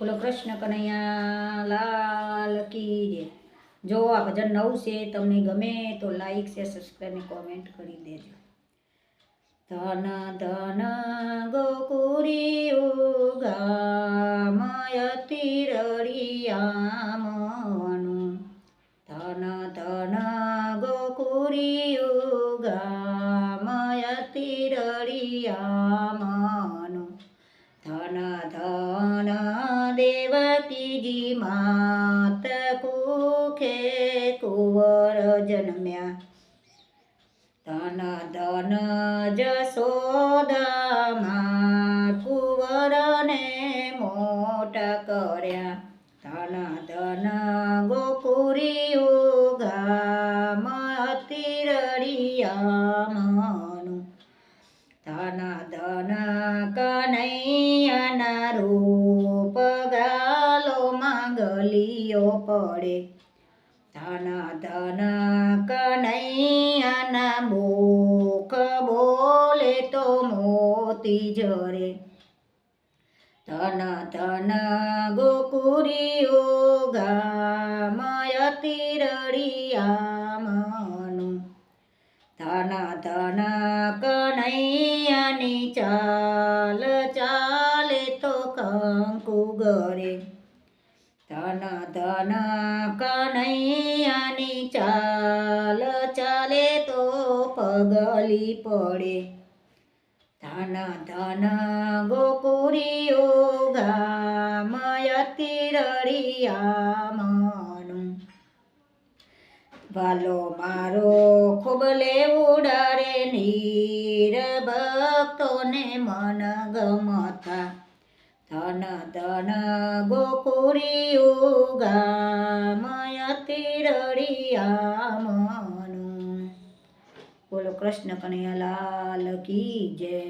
બોલો કૃષ્ણ કનૈયા લાલ કી જય। જો આ ભજન નવું છે, તમને ગમે તો લાઈક શેર સબસ્ક્રાઈબ ને કોમેન્ટ કરી દેજો। ધન ધન ગોકુળિયું ગામયતિ રળિયામણું। ધન ધન ગોકુળિયું ગામયતિ રળિયામણું। ધન ધન દેવકીજી માત કુખે કુંવર જન્મ્યા। ધન ધન જશોદામાં કુંવરને મોટા કર્યા। ધન ધન ગોકુળિયું ગામયતિ રળિયામણું। ધન ધન કનૈયાના રૂપ ગાલોમાં ગલીઓ પડે। ધન ધન કનૈયાના મુખ બોલે તો મોતી ઝરે। ધન ધન ગોકુળિયું ગામયતિ રળિયામણું। ધન ધન કનૈયાની ચાલ ચાલે તો કંકુ ગરે। ધન ધન કનૈયાની ચાલ ચાલે તો પગલી પડે। ધન ધન ગોકુળિયું ગામયતિ રળિયામણું। વાલો મારો ખૂબ લેવુડારે નીર ભક્તોને મન ગમતા। ધન ધન ગોકુળિયું ગામયતિ રળિયામણું। બોલો કૃષ્ણ કનૈયા લાલ કી જય।